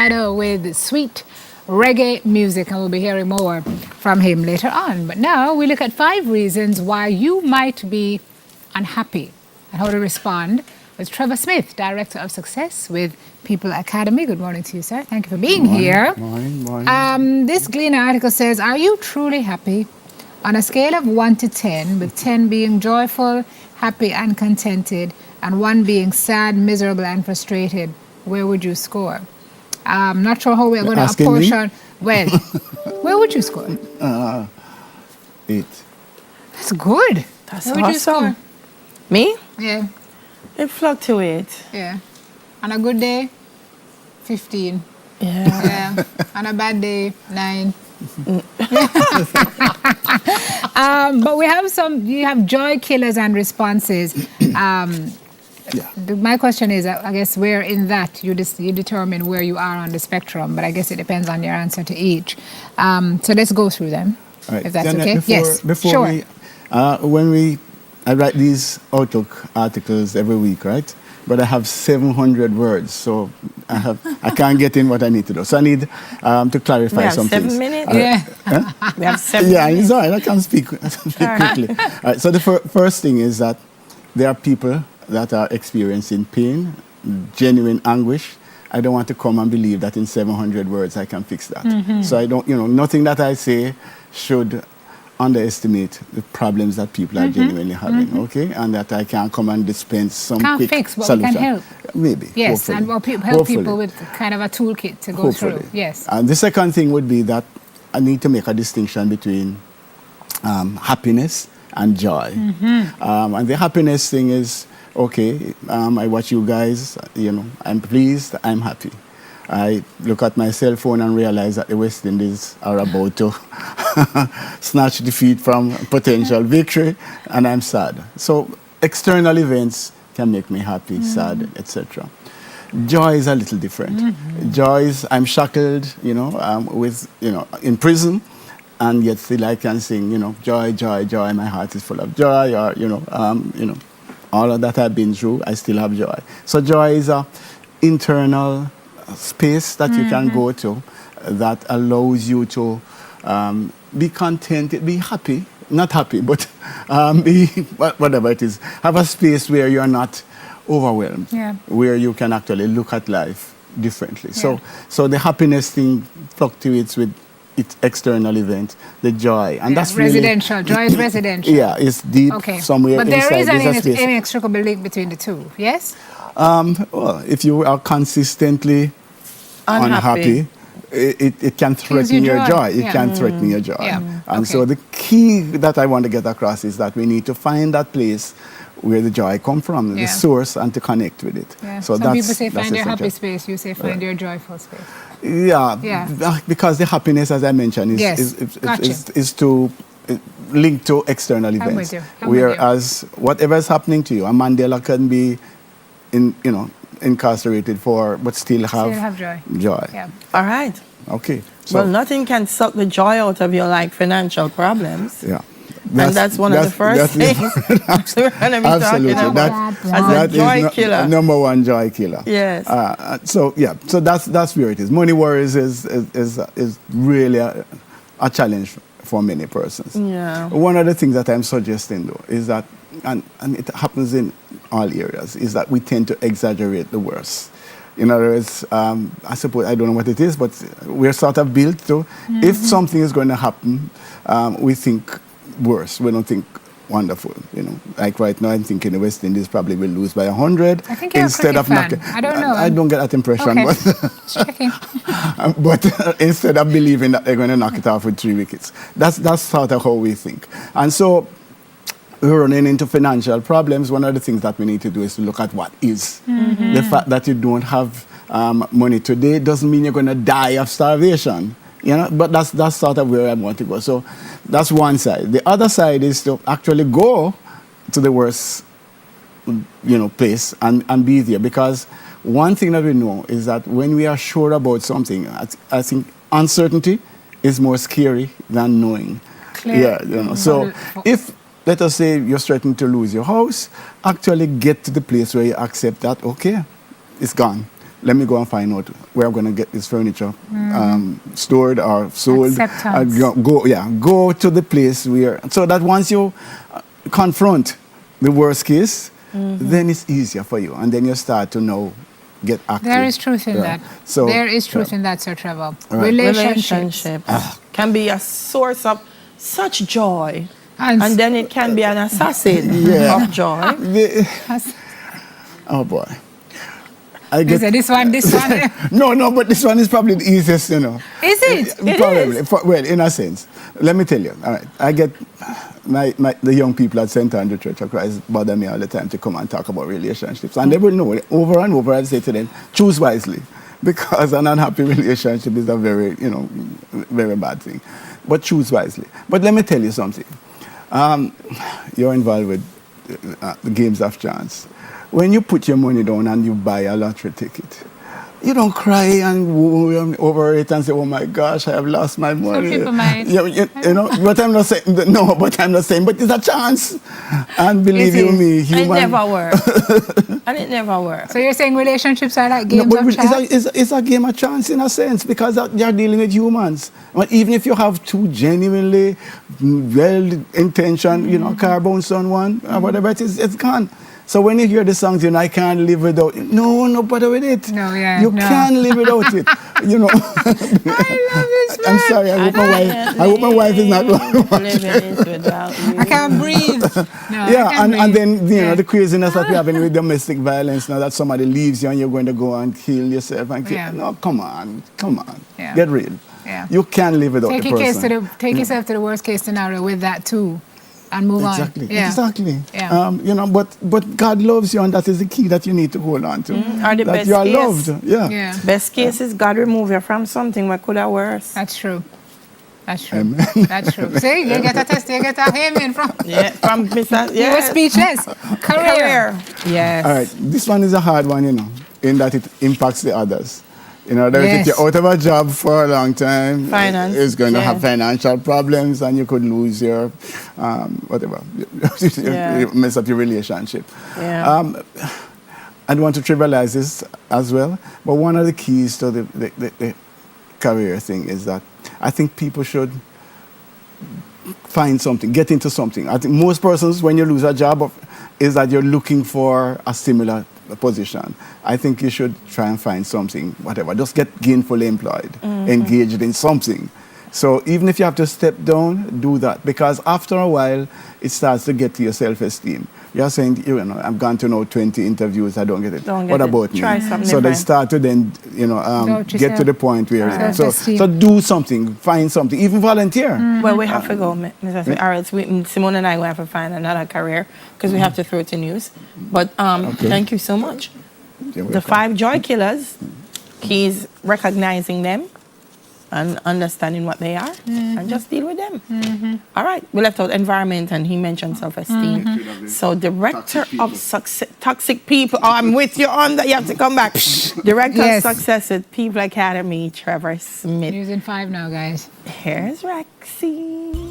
With sweet reggae music, and we'll be hearing more from him later on. But now we look at 5 reasons why you might be unhappy and how to respond with Trevor Smith, Director of Success with People Academy. Good morning to you, sir. Thank you for being here. Morning. This Gleaner article says, are you truly happy? On a scale of 1 to 10, with 10 being joyful, happy and contented, and 1 being sad, miserable and frustrated, where would you score? I'm not sure how we're going to apportion. Well, where would you score? 8. That's good. That's where would you score? Me? Yeah. It fluctuates. Yeah. On a good day, 15. Yeah. On a bad day, 9. But we have you have joy killers and responses. My question is, I guess, where in that you determine where you are on the spectrum, but I guess it depends on your answer to each. So let's go through them, right. if that's Then okay. Before sure. I write these Outlook articles every week, right? But I have 700 words, so I can't get in what I need to do. So I need to clarify some things. 7 minutes? We have 7 minutes. Yeah, it's all right. I can speak quickly. All right. So the first thing is that there are people that are experiencing pain, genuine anguish. I don't want to come and believe that in 700 words I can fix that. Mm-hmm. So I don't, nothing that I say should underestimate the problems that people are genuinely having, okay? And that I can come and dispense some quick fix, but solution. We can help. Maybe. Yes, hopefully. and help people with kind of a toolkit to go through. Yes. And the second thing would be that I need to make a distinction between happiness and joy. And the happiness thing is, okay, I watch you guys, I'm pleased, I'm happy. I look at my cell phone and realize that the West Indies are about to snatch defeat from potential victory, and I'm sad. So external events can make me happy, sad, etc. Joy is a little different. Joy is, I'm shackled, in prison, and yet still I can sing, joy, joy, joy, my heart is full of joy, or, all of that I've been through, I still have joy. So joy is a internal space that you can go to that allows you to be content, be happy, not happy, but be whatever it is. Have a space where you're not overwhelmed, where you can actually look at life differently. So the happiness thing fluctuates with its external event, the joy, and that's residential. Really, joy is residential. Yeah, it's deep somewhere. But there is an inextricable link between the two. Yes. Well, if you are consistently unhappy, it can threaten your joy. It can threaten your joy. And so the key that I want to get across is that we need to find that place where the joy comes from, the source, and to connect with it. Yeah. So some people say find your happy space, you say find your joyful space. Yeah, because the happiness, as I mentioned, is to link to external events. Whereas whatever is happening to you, a Mandela can be incarcerated but still have joy. Yeah. All right. Okay. So, well, nothing can suck the joy out of your financial problems. Yeah. And that's one of the first things we're going to be talking about as a joy killer. Number one joy killer. Yes. So that's where it is. Money worries is really a challenge for many persons. Yeah. One of the things that I'm suggesting though is that, and it happens in all areas, is that we tend to exaggerate the worst. In other words, I suppose, I don't know what it is, but we're sort of built to, if something is going to happen, we think worse. We don't think wonderful. Like right now, I'm thinking the West Indies probably will lose by 100. I think you're instead of knocking. I don't know. I don't get that impression, but instead of believing that they're going to knock it off with 3 wickets, that's sort of how we think. And so we're running into financial problems. One of the things that we need to do is to look at what is. The fact that you don't have money today doesn't mean you're going to die of starvation. But that's sort of where I want to go. So that's one side. The other side is to actually go to the worst, place and be there. Because one thing that we know is that when we are sure about something, I think uncertainty is more scary than knowing. Clear. Yeah, So if, let us say, you're threatening to lose your house, actually get to the place where you accept that, okay, it's gone. let me go and find out where I'm going to get this furniture stored or sold. Acceptance. Go to the place where, so that once you confront the worst case, then it's easier for you. And then you start to know, get active. There is truth in that. So, there is truth in that, Sir Trevor. Right. Relationships. Can be a source of such joy. And then it can be an assassin of joy. Oh boy. This one. No, but this one is probably the easiest, you know. Is it? Probably. Well, in a sense. Let me tell you. All right. I get the young people at St. Andrew Church of Christ bother me all the time to come and talk about relationships. And they will know over and over. I say to them, choose wisely. Because an unhappy relationship is a very, very bad thing. But choose wisely. But let me tell you something. You're involved with the games of chance. When you put your money down and you buy a lottery ticket, you don't cry and over it and say, "Oh my gosh, I have lost my money." Some people might. But I'm not saying no. But I'm not saying. But it's a chance, and believe you me, human. It never works. And it never works. So you're saying relationships are like games of chance? It's a game of chance in a sense because you're dealing with humans. But even if you have two genuinely well-intentioned, carbon son one or whatever it is, it's gone. So when you hear the songs, I can't live without it. No bother with it. You can't live without it. I love this man. I'm sorry. I hope my wife is not watching. I can't breathe. And then the craziness that we have with domestic violence. Now that somebody leaves you and you're going to go and kill yourself and kill. No, come on. Yeah. Get real. Yeah. You can't live without the person. Take yourself to the worst case scenario with that too. And move on. Exactly. Yeah. But God loves you, and that is the key that you need to hold on to. The that best you are case, loved. Yeah. Best case is God remove you from something that could have worse. That's true. Amen. That's true. See, you get a test, you get a amen from. From Mr. You were speechless. Career. Yes. All right. This one is a hard one, in that it impacts the others. If you're out of a job for a long time, it's going to have financial problems and you could lose your, whatever, mess up your relationship. Yeah. I don't want to trivialize this as well, but one of the keys to the career thing is that I think people should find something, get into something. I think most persons, when you lose a job, is that you're looking for a similar position. I think you should try and find something, whatever. Just get gainfully employed, engaged in something. So even if you have to step down, do that. Because after a while, it starts to get to your self-esteem. You're saying, I've gone to 20 interviews, I don't get it. What about me? Try something so different. They start to then, get to the point where, so do something, find something, even volunteer. Well, we have to go, Mr. Smith. All right, Simone and I will have to find another career because we have to throw it to news. But thank you so much. The 5 joy killers, he's recognizing them and understanding what they are and just deal with them. All right, we left out environment and he mentioned self-esteem. So director of success, toxic people, I'm with you on that, you have to come back. Director of success at People Academy, Trevor Smith. Using 5 now, guys. Here's Rexy.